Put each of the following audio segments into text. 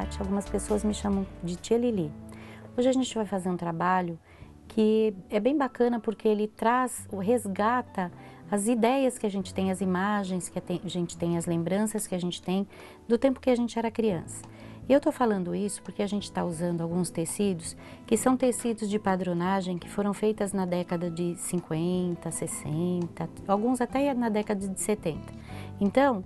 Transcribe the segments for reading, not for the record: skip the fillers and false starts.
Tati, algumas pessoas me chamam de tia Lili. Hoje a gente vai fazer um trabalho que é bem bacana porque ele resgata as ideias que a gente tem, as imagens que a gente tem, as lembranças que a gente tem do tempo que a gente era criança. E eu tô falando isso porque a gente está usando alguns tecidos que são tecidos de padronagem que foram feitas na década de 50, 60, alguns até na década de 70. Então,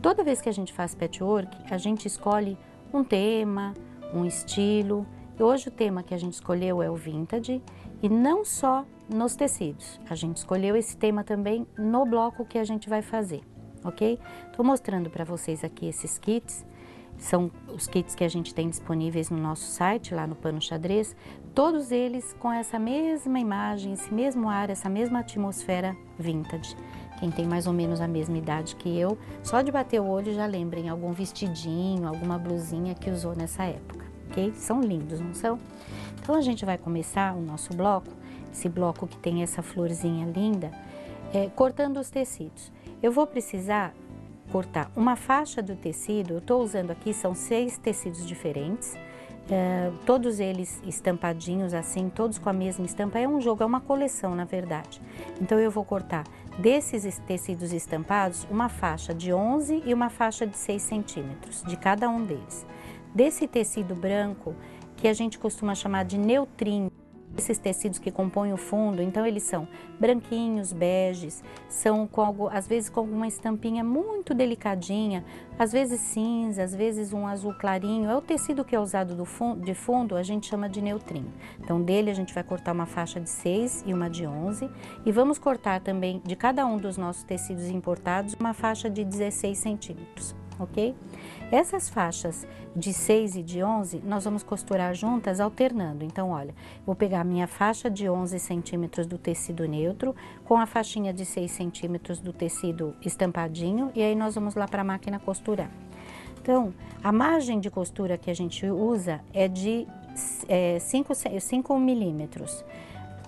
toda vez que a gente faz patchwork, a gente escolhe um tema, um estilo. E hoje o tema que a gente escolheu é o vintage e não só nos tecidos. A gente escolheu esse tema também no bloco que a gente vai fazer, ok? Estou mostrando para vocês aqui esses kits. São os kits que a gente tem disponíveis no nosso site, lá no Pano Xadrez. Todos eles com essa mesma imagem, esse mesmo ar, essa mesma atmosfera vintage. Quem tem mais ou menos a mesma idade que eu, só de bater o olho já lembra em algum vestidinho, alguma blusinha que usou nessa época, ok? São lindos, não são? Então a gente vai começar o nosso bloco, esse bloco que tem essa florzinha linda, cortando os tecidos. Eu vou precisar cortar uma faixa do tecido, eu estou usando aqui, são 6 tecidos diferentes, todos eles estampadinhos assim, todos com a mesma estampa, é um jogo, é uma coleção na verdade. Então eu vou cortar desses tecidos estampados uma faixa de 11 e uma faixa de 6 centímetros, de cada um deles. Desse tecido branco, que a gente costuma chamar de neutrinho, esses tecidos que compõem o fundo, então eles são branquinhos, beges, são às vezes com alguma estampinha muito delicadinha, às vezes cinza, às vezes um azul clarinho, é o tecido que é usado de fundo, a gente chama de neutrinho. Então dele a gente vai cortar uma faixa de 6 e uma de 11 e vamos cortar também de cada um dos nossos tecidos importados uma faixa de 16 centímetros, ok? Essas faixas de 6 e de 11, nós vamos costurar juntas alternando. Então, olha, vou pegar a minha faixa de 11 centímetros do tecido neutro com a faixinha de 6 centímetros do tecido estampadinho e aí nós vamos lá para a máquina costurar. Então, a margem de costura que a gente usa é de 5 milímetros.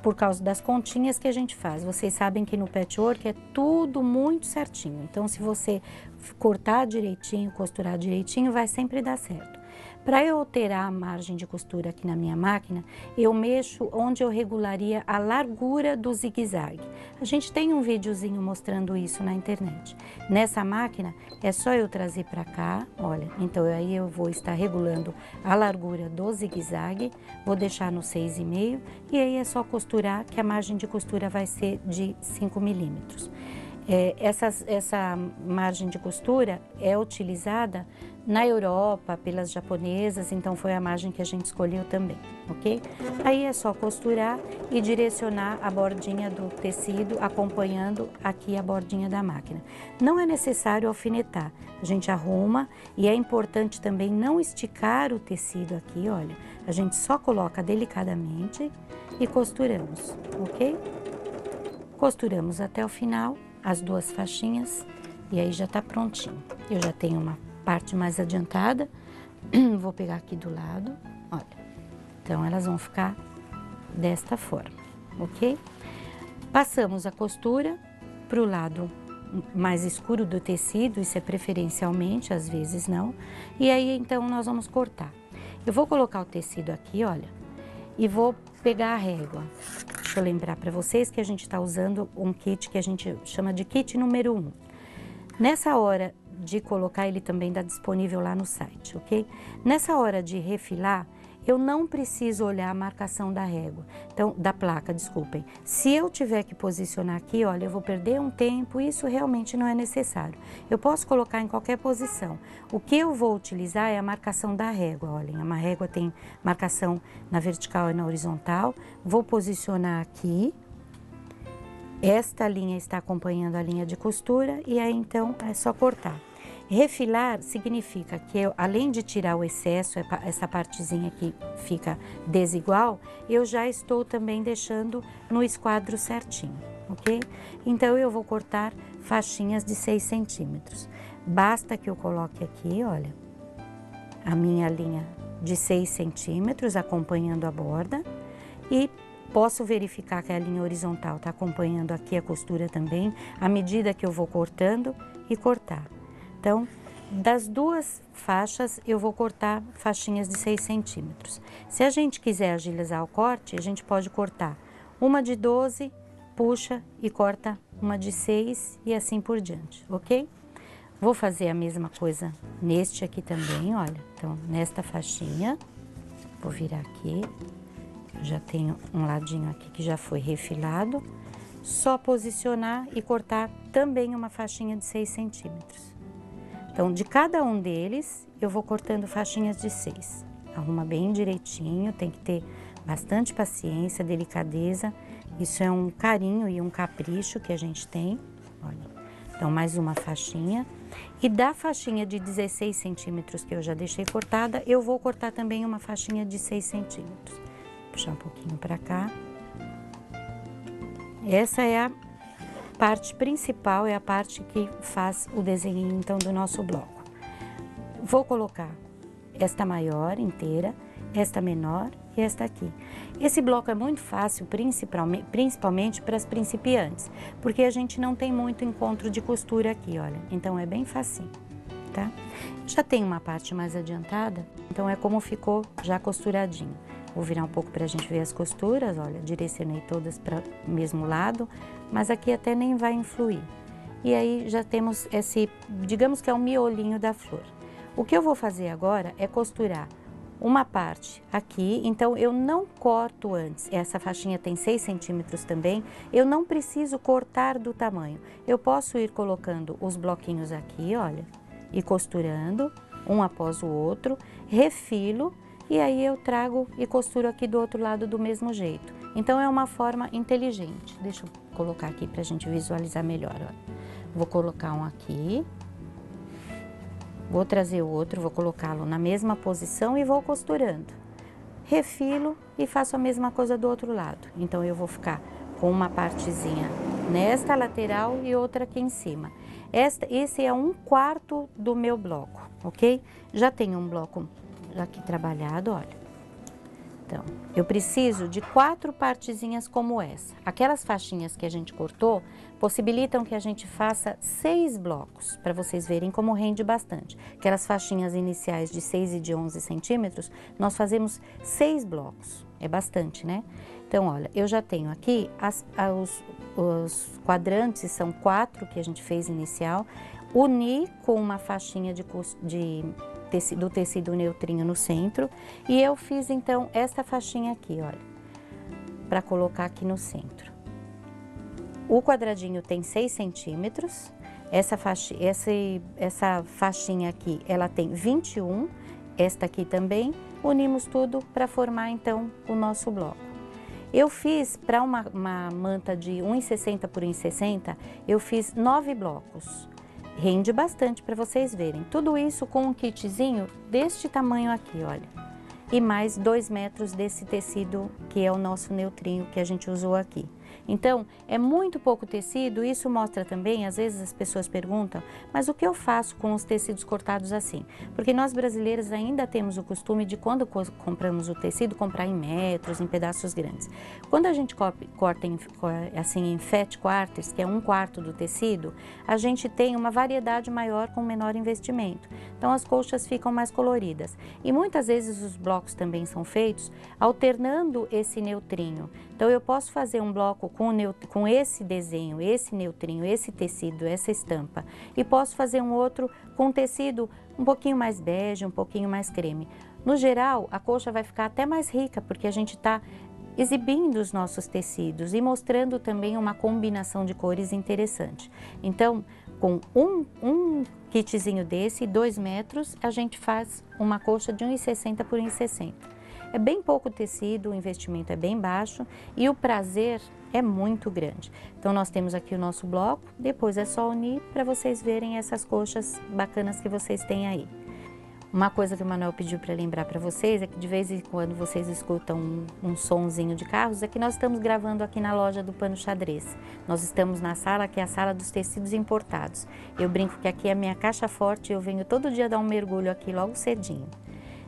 Por causa das continhas que a gente faz. Vocês sabem que no patchwork é tudo muito certinho. Então, se você cortar direitinho, costurar direitinho, vai sempre dar certo. Para eu alterar a margem de costura aqui na minha máquina, eu mexo onde eu regularia a largura do zigue-zague. A gente tem um videozinho mostrando isso na internet. Nessa máquina, é só eu trazer para cá, olha, então aí eu vou estar regulando a largura do zigue-zague, vou deixar no 6,5 e aí é só costurar que a margem de costura vai ser de 5 milímetros. Essa margem de costura é utilizada na Europa pelas japonesas, então foi a margem que a gente escolheu também, ok? Aí é só costurar e direcionar a bordinha do tecido acompanhando aqui a bordinha da máquina. Não é necessário alfinetar, a gente arruma e é importante também não esticar o tecido aqui, olha, a gente só coloca delicadamente e costuramos, ok? Costuramos até o final as 2 faixinhas e aí já tá prontinho. Eu já tenho uma parte mais adiantada, vou pegar aqui do lado, olha. Então elas vão ficar desta forma, ok? Passamos a costura pro lado mais escuro do tecido, isso é preferencialmente, às vezes não. E aí então nós vamos cortar. Eu vou colocar o tecido aqui, olha, e vou pegar a régua. Deixa eu lembrar para vocês que a gente está usando um kit que a gente chama de kit número 1. Nessa hora de colocar, ele também está disponível lá no site, ok? Nessa hora de refilar, eu não preciso olhar a marcação da régua, então, da placa, desculpem. Se eu tiver que posicionar aqui, olha, eu vou perder um tempo, isso realmente não é necessário. Eu posso colocar em qualquer posição. O que eu vou utilizar é a marcação da régua, olhem, a régua tem marcação na vertical e na horizontal. Vou posicionar aqui. Esta linha está acompanhando a linha de costura e aí então é só cortar. Refilar significa que eu, além de tirar o excesso, essa partezinha que fica desigual, eu já estou também deixando no esquadro certinho, ok? Então eu vou cortar faixinhas de 6 centímetros. Basta que eu coloque aqui, olha, a minha linha de 6 centímetros acompanhando a borda e posso verificar que a linha horizontal está acompanhando aqui a costura também, à medida que eu vou cortando e cortar. Então, Das duas faixas, eu vou cortar faixinhas de 6 centímetros. Se a gente quiser agilizar o corte, a gente pode cortar uma de 12, puxa e corta uma de 6 e assim por diante, ok? Vou fazer a mesma coisa neste aqui também, olha. Então, nesta faixinha, vou virar aqui. Eu já tenho um ladinho aqui que já foi refilado. Só posicionar e cortar também uma faixinha de 6 centímetros. Então, de cada um deles, eu vou cortando faixinhas de 6. Arruma bem direitinho, tem que ter bastante paciência, delicadeza. Isso é um carinho e um capricho que a gente tem. Olha. Então, mais uma faixinha. E da faixinha de 16 centímetros que eu já deixei cortada, eu vou cortar também uma faixinha de 6 centímetros. Vou puxar um pouquinho pra cá. Essa é a parte principal, é a parte que faz o desenho, então, do nosso bloco. Vou colocar esta maior inteira, esta menor e esta aqui. Esse bloco é muito fácil, principalmente para as principiantes, porque a gente não tem muito encontro de costura aqui, olha. Então, é bem facinho, tá? Já tem uma parte mais adiantada, então é como ficou já costuradinho. Vou virar um pouco para a gente ver as costuras, olha, direcionei todas para o mesmo lado, mas aqui até nem vai influir. E aí já temos esse, digamos que é o miolinho da flor. O que eu vou fazer agora é costurar uma parte aqui, então eu não corto antes. Essa faixinha tem 6 centímetros também, eu não preciso cortar do tamanho. Eu posso ir colocando os bloquinhos aqui, olha, e costurando um após o outro, refilo. E aí eu trago e costuro aqui do outro lado do mesmo jeito. Então, é uma forma inteligente. Deixa eu colocar aqui pra gente visualizar melhor, ó. Vou colocar um aqui. Vou trazer o outro, vou colocá-lo na mesma posição e vou costurando. Refilo e faço a mesma coisa do outro lado. Então, eu vou ficar com uma partezinha nesta lateral e outra aqui em cima. Esse é 1/4 do meu bloco, ok? Já tenho um bloco aqui trabalhado, olha. Então, eu preciso de 4 partezinhas como essa. Aquelas faixinhas que a gente cortou possibilitam que a gente faça 6 blocos, para vocês verem como rende bastante. Aquelas faixinhas iniciais de 6 e de 11 centímetros, nós fazemos 6 blocos. É bastante, né? Então, olha, eu já tenho aqui os quadrantes, são 4 que a gente fez inicial. Uni com uma faixinha do tecido neutrinho no centro, e eu fiz então esta faixinha aqui, olha, para colocar aqui no centro. O quadradinho tem 6 centímetros, essa faixinha aqui, ela tem 21, esta aqui também, unimos tudo para formar então o nosso bloco. Eu fiz para uma manta de 1,60 por 1,60, eu fiz 9 blocos. Rende bastante para vocês verem. Tudo isso com um kitzinho deste tamanho aqui, olha. E mais 2 metros desse tecido que é o nosso neutrinho que a gente usou aqui. Então, é muito pouco tecido, isso mostra também, às vezes as pessoas perguntam, mas o que eu faço com os tecidos cortados assim? Porque nós brasileiros ainda temos o costume de, quando compramos o tecido, comprar em metros, em pedaços grandes. Quando a gente corta assim em fat quarters, que é 1/4 do tecido, a gente tem uma variedade maior com menor investimento. Então, as colchas ficam mais coloridas. E muitas vezes os blocos também são feitos alternando esse neutrinho. Então, eu posso fazer um bloco com esse desenho, esse neutrinho, esse tecido, essa estampa. E posso fazer um outro com tecido um pouquinho mais bege, um pouquinho mais creme. No geral, a colcha vai ficar até mais rica, porque a gente está exibindo os nossos tecidos e mostrando também uma combinação de cores interessante. Então, com um kitzinho desse, 2 metros, a gente faz uma colcha de 1,60 por 1,60. É bem pouco tecido, o investimento é bem baixo e o prazer é muito grande. Então, nós temos aqui o nosso bloco, depois é só unir para vocês verem essas colchas bacanas que vocês têm aí. Uma coisa que o Manuel pediu para lembrar para vocês é que de vez em quando vocês escutam um sonzinho de carros, é que nós estamos gravando aqui na loja do Pano Xadrez. Nós estamos na sala, que é a sala dos tecidos importados. Eu brinco que aqui é a minha caixa forte e eu venho todo dia dar um mergulho aqui logo cedinho.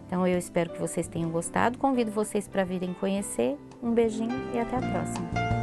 Então, eu espero que vocês tenham gostado. Convido vocês para virem conhecer. Um beijinho e até a próxima.